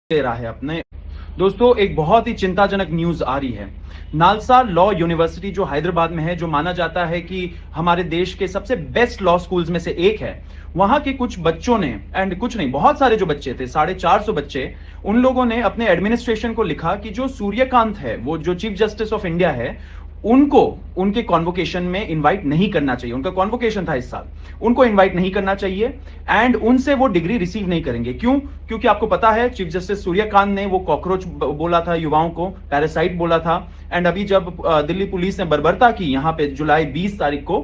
दे रहा है अपने। दोस्तों, एक बहुत ही चिंताजनक न्यूज आ रही है। नालसा लॉ यूनिवर्सिटी जो हैदराबाद में है, जो माना जाता है कि हमारे देश के सबसे बेस्ट लॉ स्कूल्स में से एक है, वहां के कुछ बच्चों ने, एंड कुछ नहीं, बहुत सारे जो बच्चे थे, 450 बच्चे, उन लोगों ने अपने एडमिनिस्ट्रेशन को लिखा कि जो सूर्यकांत है, वो जो चीफ जस्टिस ऑफ इंडिया है, उनको उनके कॉन्वोकेशन में इनवाइट नहीं करना चाहिए। उनका कॉन्वोकेशन था इस साल, उनको इनवाइट नहीं करना चाहिए एंड उनसे वो डिग्री रिसीव नहीं करेंगे। क्यों? क्योंकि आपको पता है चीफ जस्टिस सूर्यकांत ने वो कॉकरोच बोला था, युवाओं को पैरासाइट बोला था। एंड अभी जब दिल्ली पुलिस ने बर्बरता की यहाँ पे जुलाई 20 तारीख को,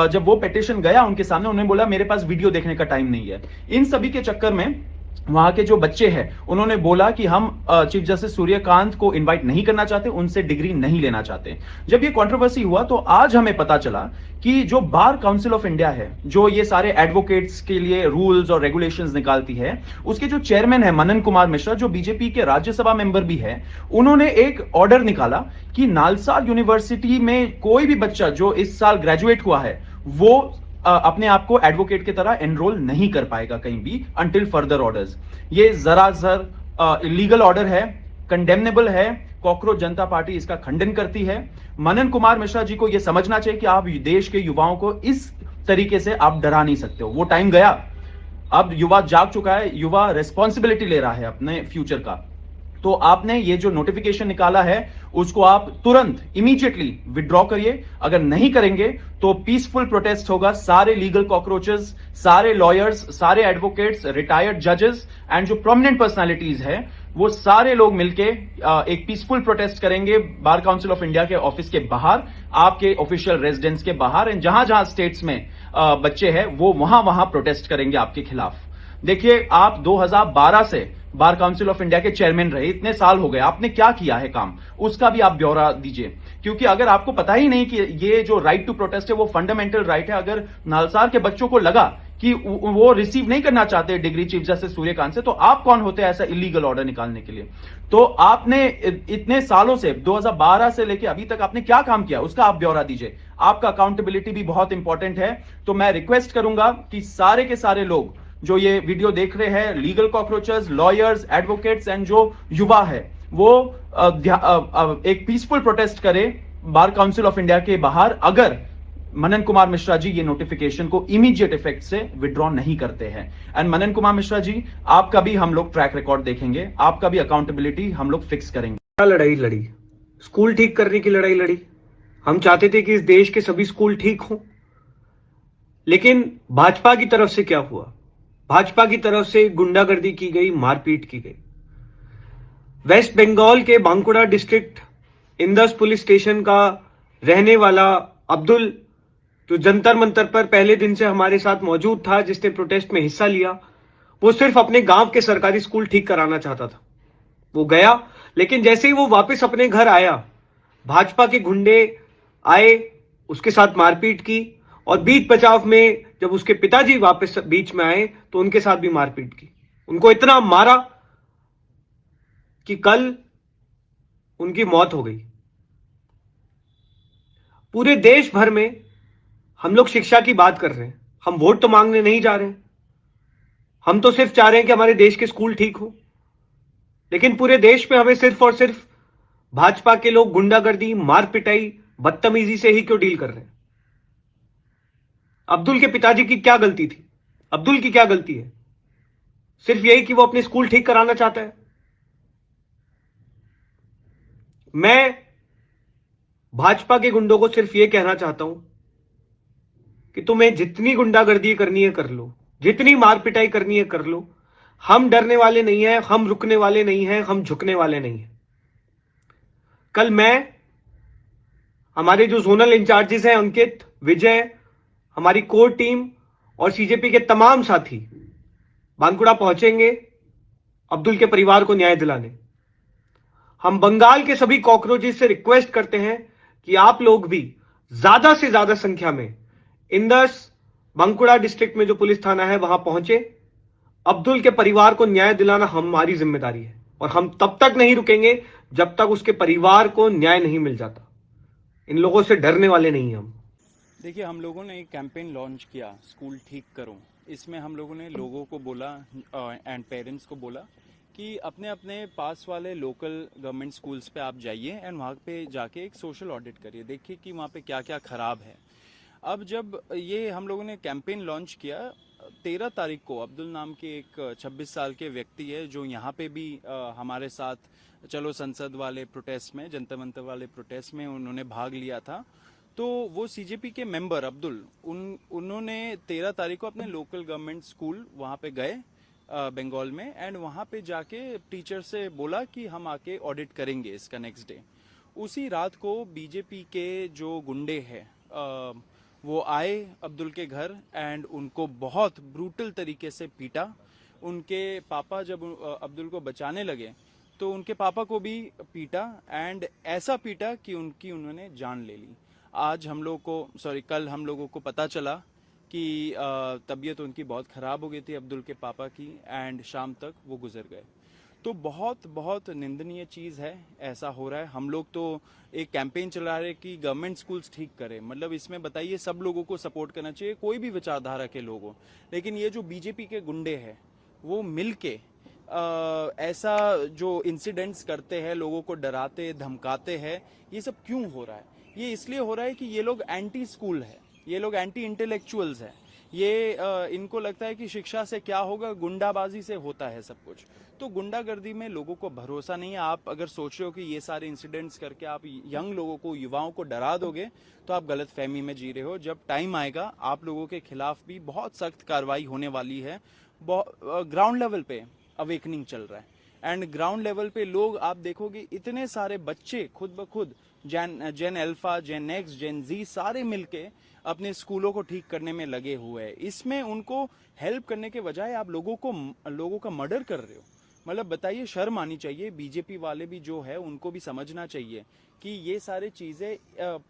जब वो पिटीशन गया उनके सामने, उन्होंने बोला मेरे पास वीडियो देखने का टाइम नहीं है। इन सभी के चक्कर में वहां के जो बच्चे हैं उन्होंने बोला कि हम चीफ जस्टिस सूर्यकांत को इनवाइट नहीं करना चाहते, उनसे डिग्री नहीं लेना चाहते। जब ये कंट्रोवर्सी हुआ तो आज हमें पता चला कि जो बार काउंसिल ऑफ इंडिया है, जो ये सारे एडवोकेट्स के लिए रूल्स और रेगुलेशंस निकालती है, उसके जो चेयरमैन है मनन कुमार मिश्रा, जो बीजेपी के राज्यसभा मेंबर भी है, उन्होंने एक ऑर्डर निकाला कि नालसा यूनिवर्सिटी में कोई भी बच्चा जो इस साल ग्रेजुएट हुआ है, वो अपने आप को एडवोकेट की तरह एनरोल नहीं कर पाएगा कहीं भी अंटिल फर्दर ऑर्डर्स। ये जरा इलीगल ऑर्डर है, कंडेमनेबल है। कॉकरोच जनता पार्टी इसका खंडन करती है। मनन कुमार मिश्रा जी को यह समझना चाहिए कि आप देश के युवाओं को इस तरीके से आप डरा नहीं सकते हो। वो टाइम गया, अब युवा जाग चुका है, युवा रिस्पॉन्सिबिलिटी ले रहा है अपने फ्यूचर का। तो आपने ये जो नोटिफिकेशन निकाला है उसको आप तुरंत इमीडिएटली विड्रॉ करिए। अगर नहीं करेंगे तो पीसफुल प्रोटेस्ट होगा। सारे लीगल कॉकरोचेस, सारे लॉयर्स, सारे एडवोकेट्स, रिटायर्ड जजेस एंड जो प्रोमिनेंट पर्सनालिटीज है, वो सारे लोग मिलके एक पीसफुल प्रोटेस्ट करेंगे बार काउंसिल ऑफ इंडिया के ऑफिस के बाहर, आपके ऑफिशियल रेजिडेंस के बाहर, एंड जहां जहां स्टेट्स में बच्चे हैं वो वहां वहां प्रोटेस्ट करेंगे आपके खिलाफ। देखिए, आप 2012 से बार काउंसिल ऑफ इंडिया के चेयरमैन रहे, इतने साल हो गए, आपने क्या किया है काम, उसका भी आप ब्यौरा दीजिए। क्योंकि अगर आपको पता ही नहीं कि ये जो राइट टू प्रोटेस्ट है वो फंडामेंटल राइट है, अगर नालसार के बच्चों को लगा कि वो रिसीव नहीं करना चाहते डिग्री चीफ जस्टिस सूर्यकांत से, तो आप कौन होते हैं ऐसा इलीगल ऑर्डर निकालने के लिए? तो आपने इतने सालों से, 2012 से लेके अभी तक आपने क्या काम किया, उसका आप ब्यौरा दीजिए। आपका अकाउंटेबिलिटी भी बहुत इंपॉर्टेंट है। तो मैं रिक्वेस्ट करूंगा कि सारे के सारे लोग जो ये वीडियो देख रहे हैं, लीगल कॉकरोचर्स, लॉयर्स, एडवोकेट्स एंड जो युवा है, वो एक पीसफुल प्रोटेस्ट करे बार काउंसिल ऑफ इंडिया के बाहर, अगर मनन कुमार मिश्रा जी ये नोटिफिकेशन को इमीडिएट इफेक्ट से विड्रॉ नहीं करते हैं। एंड मनन कुमार मिश्रा जी, आपका भी हम लोग ट्रैक रिकॉर्ड देखेंगे, आपका भी अकाउंटेबिलिटी हम लोग फिक्स करेंगे। क्या लड़ाई लड़ी? स्कूल ठीक करने की लड़ाई लड़ी। हम चाहते थे कि इस देश के सभी स्कूल ठीक हों, लेकिन भाजपा की तरफ से क्या हुआ? भाजपा की तरफ से गुंडागर्दी की गई, मारपीट की गई। वेस्ट बंगाल के Bankura district Indus police station का रहने वाला अब्दुल, जो जंतर मंतर पर पहले दिन से हमारे साथ मौजूद था, जिसने प्रोटेस्ट में हिस्सा लिया, वो सिर्फ अपने गांव के सरकारी स्कूल ठीक कराना चाहता था। वो गया, लेकिन जैसे ही वो वापस अपने घर आया, भाजपा के गुंडे आए, उसके साथ मारपीट की, और बीच बचाव में जब उसके पिताजी वापस बीच में आए तो उनके साथ भी मारपीट की। उनको इतना मारा कि कल उनकी मौत हो गई। पूरे देश भर में हम लोग शिक्षा की बात कर रहे हैं, हम वोट तो मांगने नहीं जा रहे हैं। हम तो सिर्फ चाह रहे हैं कि हमारे देश के स्कूल ठीक हो। लेकिन पूरे देश में हमें सिर्फ और सिर्फ भाजपा के लोग गुंडागर्दी, मार पिटाई, बदतमीजी से ही क्यों डील कर रहे हैं? अब्दुल के पिताजी की क्या गलती थी? अब्दुल की क्या गलती है? सिर्फ यही कि वो अपने स्कूल ठीक कराना चाहता है। मैं भाजपा के गुंडों को सिर्फ ये कहना चाहता हूं कि तुम्हें जितनी गुंडागर्दी करनी है कर लो, जितनी मार पिटाई करनी है कर लो। हम डरने वाले नहीं हैं, हम रुकने वाले नहीं हैं, हम झुकने वाले नहीं हैं। कल मैं, हमारे जो जोनल इंचार्जेस हैं, अंकित, विजय, हमारी कोर टीम और सीजेपी के तमाम साथी बांकुड़ा पहुंचेंगे अब्दुल के परिवार को न्याय दिलाने। हम बंगाल के सभी कॉकरोचेस से रिक्वेस्ट करते हैं कि आप लोग भी ज्यादा से ज्यादा संख्या में इंदस बांकुड़ा डिस्ट्रिक्ट में जो पुलिस थाना है वहां पहुंचे। अब्दुल के परिवार को न्याय दिलाना हमारी जिम्मेदारी है, और हम तब तक नहीं रुकेंगे जब तक उसके परिवार को न्याय नहीं मिल जाता। इन लोगों से डरने वाले नहीं हैं हम। देखिए, हम लोगों ने एक कैंपेन लॉन्च किया, स्कूल ठीक करो। इसमें हम लोगों ने लोगों को बोला एंड पेरेंट्स को बोला कि अपने अपने पास वाले लोकल गवर्नमेंट स्कूल्स पे आप जाइए एंड वहाँ पे जाके एक सोशल ऑडिट करिए, देखिए कि वहाँ पे क्या क्या खराब है। अब जब ये हम लोगों ने कैंपेन लॉन्च किया 13 तारीख को, अब्दुल नाम के एक 26 साल के व्यक्ति है जो यहाँ पे भी हमारे साथ चलो संसद वाले प्रोटेस्ट में, जनता मंतर वाले प्रोटेस्ट में उन्होंने भाग लिया था। तो वो सीजेपी के मेंबर अब्दुल उन्होंने 13 तारीख को अपने लोकल गवर्नमेंट स्कूल वहाँ पे गए बंगाल में, एंड वहाँ पे जाके टीचर से बोला कि हम आके ऑडिट करेंगे इसका नेक्स्ट डे। उसी रात को बीजेपी के जो गुंडे हैं वो आए अब्दुल के घर एंड उनको बहुत ब्रूटल तरीके से पीटा। उनके पापा जब अब्दुल को बचाने लगे तो उनके पापा को भी पीटा एंड ऐसा पीटा कि उन्होंने जान ले ली। आज हम लोग को कल हम लोगों को पता चला कि तबीयत उनकी बहुत ख़राब हो गई थी अब्दुल के पापा की, एंड शाम तक वो गुजर गए। तो बहुत बहुत निंदनीय चीज़ है, ऐसा हो रहा है। हम लोग तो एक कैंपेन चला रहे कि गवर्नमेंट स्कूल्स ठीक करें, मतलब इसमें बताइए सब लोगों को सपोर्ट करना चाहिए, कोई भी विचारधारा के लोग हो, लेकिन ये जो बीजेपी के गुंडे हैं वो मिलके ऐसा जो इंसिडेंट्स करते हैं, लोगों को डराते धमकाते हैं, ये सब क्यों हो रहा है? ये इसलिए हो रहा है कि ये लोग एंटी स्कूल है, ये लोग एंटी इंटेलेक्चुअल्स हैं। ये इनको लगता है कि शिक्षा से क्या होगा, गुंडाबाजी से होता है सब कुछ। तो गुंडागर्दी में लोगों को भरोसा नहीं है। आप अगर सोच रहे हो कि ये सारे इंसिडेंट्स करके आप यंग लोगों को, युवाओं को डरा दोगे, तो आप गलत फहमी में जी रहे हो। जब टाइम आएगा आप लोगों के खिलाफ भी बहुत सख्त कार्रवाई होने वाली है। ग्राउंड लेवल पे अवेकनिंग चल रहा है एंड ग्राउंड लेवल पे लोग आप देखोगे इतने सारे बच्चे खुद ब खुद जेन अल्फा, जेन नेक्स्ट, जेन जी सारे मिलके अपने स्कूलों को ठीक करने में लगे हुए हैं। इसमें उनको हेल्प करने के बजाय आप लोगों का मर्डर कर रहे हो। मतलब बताइए, शर्म आनी चाहिए। बीजेपी वाले भी जो है उनको भी समझना चाहिए कि ये सारी चीजें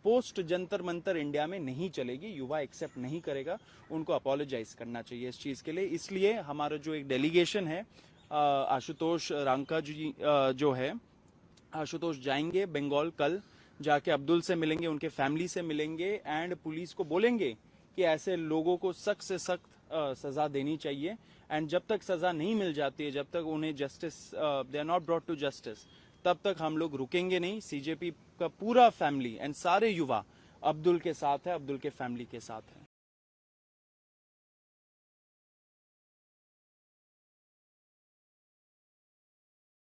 पोस्ट जंतर मंतर इंडिया में नहीं चलेगी, युवा एक्सेप्ट नहीं करेगा। उनको अपोलोजाइज करना चाहिए इस चीज के लिए। इसलिए हमारा जो एक डेलीगेशन है, आशुतोष रांका जी जो है, आशुतोष जाएंगे बंगाल, कल जाके अब्दुल से मिलेंगे, उनके फैमिली से मिलेंगे एंड पुलिस को बोलेंगे कि ऐसे लोगों को सख्त से सख्त सजा देनी चाहिए। एंड जब तक सजा नहीं मिल जाती है, जब तक उन्हें justice, they are not brought to justice, तब तक हम लोग रुकेंगे नहीं। सीजेपी का पूरा फैमिली एंड सारे युवा अब्दुल के साथ है, अब्दुल के फैमिली के साथ है।